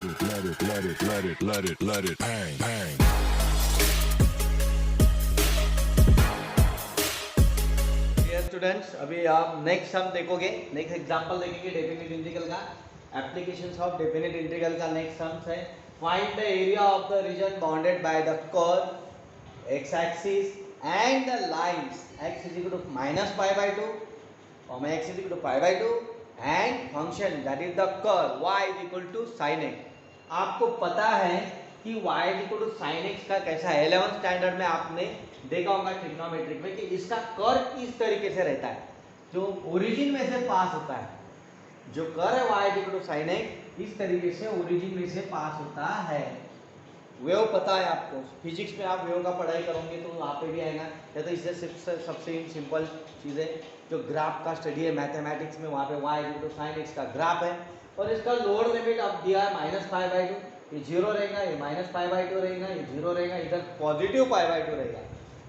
let it bang, bang. Dear students, अभी आप next sum देखोगे, नेक्स्ट एग्जांपल देखेंगे डेफिनेट इंटीग्रल का। एप्लीकेशंस ऑफ डेफिनेट इंटीग्रल का नेक्स्ट सम है find the area of the region bounded by the curve x axis and the lines x is equal to minus pi by 2 comma x is equal to pi by 2 and function that is the curve y is equal to sin x। आपको पता है कि y is equal to sin x का कैसा है, 11th standard में आपने देखा होगा ट्रिग्नोमेट्रिक में कि इसका कर्व इस तरीके से रहता है, जो ओरिजिन में से पास होता है। जो कर्व है y is equal to sin x इस तरीके से ओरिजिन में से पास होता है। वेव पता है आपको, फिजिक्स में आप वेव का पढ़ाई करोगे तो वहाँ पे भी आएगा। या तो इससे सबसे सिंपल चीज़ है जो ग्राफ का स्टडी है मैथमेटिक्स में, वहाँ पे y equal to sine x का ग्राफ है और इसका लोअर लिमिट अब दिया है माइनस पाई बाई टू। ये जीरो रहेगा, ये माइनस पाई बाई टू रहेगा, ये जीरो रहेगा, इधर पॉजिटिव पाई बाई टू रहेगा।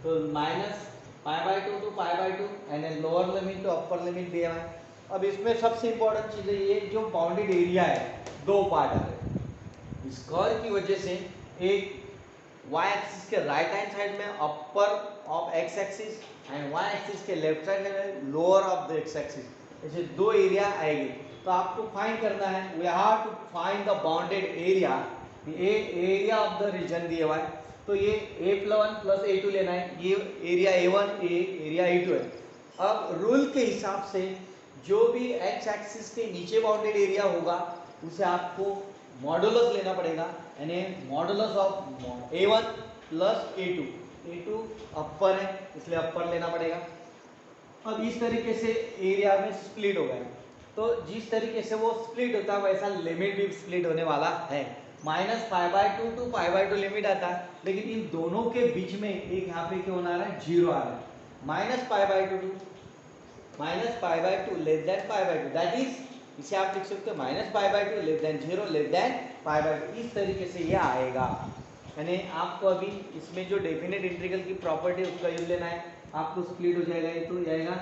तो minus pi by two to pi by two and lower limit to upper limit दिया है। अब इसमें सबसे इंपॉर्टेंट चीज़ है ये जो बाउंडेड एरिया है, दो पार्ट आ रहे हैं। इस कर्व की वजह से एक y एक्सिस के राइट हैंड साइड में upper of x axis and y axis के लेफ्ट साइड में lower of the x axis, ऐसे दो एरिया आएंगे। तो आपको फाइंड करना है, we have to find the bounded area, area of the region दिया हुआ है। तो ये a1 प्लस a2 लेना है, ये एरिया a1 एरिया a2 है। अब रूल के हिसाब से जो भी x एक्सिस के नीचे बाउंडेड एरिया होगा उसे आपको मॉडुलस लेना पड़ेगा, यानी modulus of a1 plus a2 अपर है इसलिए अपर लेना पड़ेगा। अब इस तरीके से एरिया में स्प्लिट हो गया, तो जिस तरीके से वो स्प्लिट होता है वैसा लिमिट भी स्प्लिट होने वाला है। Minus pi by two to pi by two limit आता है, लेकिन इन दोनों के बीच में एक यहाँ पे क्या होना आ रहा है, जीरो आ रहा है। Minus pi by to minus pi by to less than pi by to, that is इसे आप लिख सकते हो minus pi by to less than zero less than pi by to. इस तरीके से ये आएगा, यानी आपको अभी इसमें जो डेफिनेट इंटीग्रल की प्रॉपर्टी उसका यूज लेना है। आपको स्प्लिट हो जाएगा, ये तो जाएगा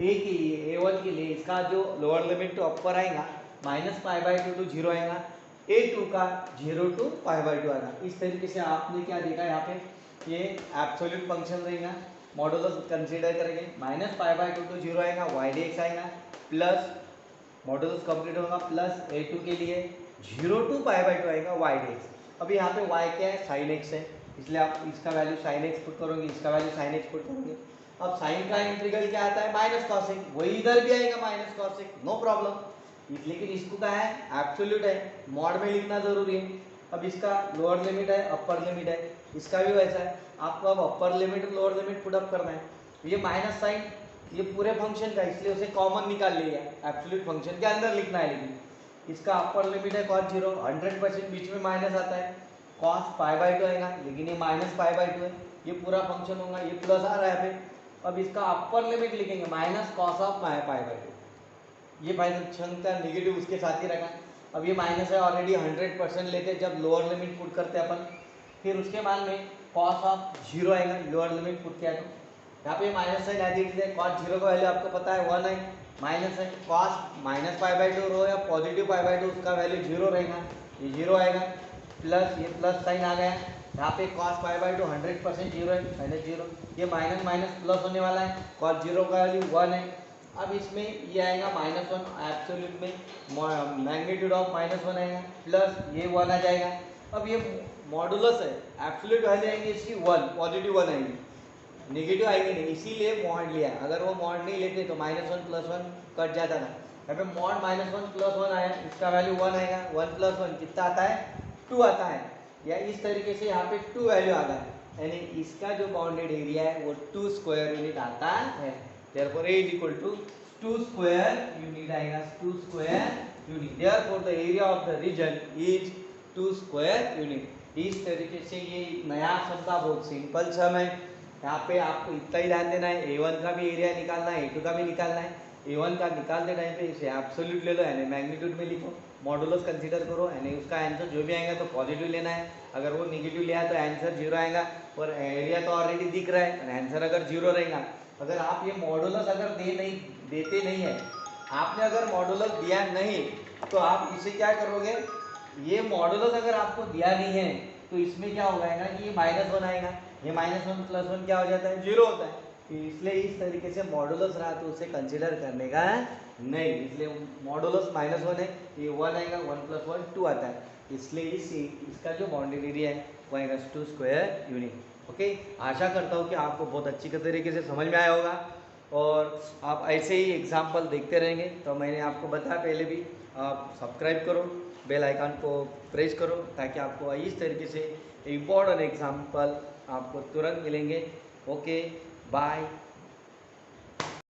ए के लिए a1 के लिए इसका जो लोअर लिमिट टू अपर आएगा minus pi by two to zero आएगा, a2 का zero to pi by two आएगा। इस तरीके से आपने क्या देखा यहाँ पे, ये एब्सोल्यूट फंक्शन रहेगा, मॉडुलस कंसीडर करेंगे, minus pi by two to zero आएगा, वाई डी एक्स आएगा प्लस मॉडुलस कंप्लीट होगा प्लस a2 के लिए zero to pi by two आएगा वाई डी एक्स। अभी यहाँ पे y क्या है, साइन x है, इसलिए आप इसका वैल्यू साइन x पुट करोगे, इसका वैल्यू साइन x पुट करोगे। अब साइन का इंटीग्रल क्या आता है, माइनस कॉस एक्स, वही इधर भी आएगा minus cos x, no problem. लेकिन इसको क्या है, एब्सोल्यूट है, मॉड में लिखना जरूरी है। अब इसका लोअर लिमिट है, अपर लिमिट है, इसका भी वैसा है। आपको अब अपर लिमिट और लोअर लिमिट पुट अप करना है। ये माइनस साइन ये पूरे फंक्शन का, इसलिए उसे कॉमन निकाल लिया, एब्सोल्यूट फंक्शन के अंदर लिखना है। लेकिन इसका अपर लिमिट है कॉस जीरो, 100% बीच में माइनस आता है, कॉस पाई बाई टू आएगा, लेकिन ये माइनस पाई बाई टू है, ये पूरा फंक्शन होगा, ये प्लस आ रहा है पे। अब इसका अपर लिमिट लिखेंगे minus cos of pi by two, ये फंक्शन का निगेटिव उसके साथ ही रखा। अब ये माइनस है ऑलरेडी 100% लेते जब लोअर लिमिट पुट करते अपन, फिर उसके बाद में कॉस ऑफ जीरो आएगा, लोअर लिमिट पुट किया तो यहाँ पे minus sine as it is, cos zero का वैल्यू आपको पता है 1 है, माइनस है cos minus pi by two रो या पॉजिटिव पाई बाई टू उसका वैल्यू जीरो रहेगा, ये जीरो आएगा प्लस ये प्लस साइन आ गया, यहाँ पे cos pi by to 100% zero है, माइनस जीरो, ये माइनस माइनस प्लस होने वाला है, कॉस जीरो का वैल्यू 1 है। अब इसमें ये आएगा माइनस वन, एब्सोल्यूट में मैग्नीट्यूड ऑफ माइनस वन आएगा प्लस ये 1 आ जाएगा। अब ये मॉडुलस है, एब्सोल्यूट वैल्यू आएंगे इसकी 1, पॉजिटिव 1 आएंगी, नेगेटिव आएंगे नहीं, इसीलिए मॉड लिया। अगर वो मॉड नहीं लेते तो minus one plus one cut जाता था। यहाँ पे mod minus one plus one आया, इसका वैल्यू 1 आएगा, 1 प्लस वन कितना आता है, 2 आता है, या इस तरीके से यहाँ पे 2 वैल्यू आता है, यानी इसका जो बाउंडेड एरिया है वो 2 स्क्वायर यूनिट आता है। Therefore A is equal to 2 square unit आएगा, 2 square unit, therefore the area of the region is 2 square unit. इस तरीके से ये नया सम का बहुत सिंपल सम है। यहाँ पे आपको इतना ही ध्यान देना है, a1 का भी एरिया निकालना है, a2 का भी निकालना है। a1 का निकालते टाइम पे इसे एब्सोल्यूट ले लो, यानी मैग्नीट्यूड में लिखो, मॉडुलस कंसीडर करो, यानी उसका आंसर जो भी आएगा तो पॉजिटिव लेना है। अगर वो निगेटिव लिया तो आंसर जीरो आएगा, और एरिया तो ऑलरेडी दिख रहा है, आंसर अगर जीरो रहेगा। अगर आप ये मॉडुलस अगर देते नहीं है, आपने अगर मॉडुलस दिया नहीं तो आप इसे क्या करोगे, ये मॉडुलस अगर आपको दिया नहीं है तो इसमें क्या हो जाएगा कि ये -1 आएगा, ये -1 + 1 क्या हो जाता है, 0 होता है। तो इसलिए इस तरीके से मॉडुलस रहा तो उसे कंसीडर करने का नहीं, इसलिए मॉडुलस -1 है, ये 1 आएगा, 1 + 1 2 आता है, इसलिए इसका जो बाउंडेड एरिया है वो आएगा 2 स्क्वायर यूनिट। ओके, आशा करता हूँ कि आपको बहुत अच्छी तरीके से समझ में आया होगा और आप ऐसे ही एग्जाम्पल देखते रहेंगे। तो मैंने आपको बताया पहले भी, आप सब्सक्राइब करो, बेल आइकन को प्रेस करो ताकि आपको इस तरीके से इम्पोर्टेंट एग्जाम्पल आपको तुरंत मिलेंगे। Okay, bye.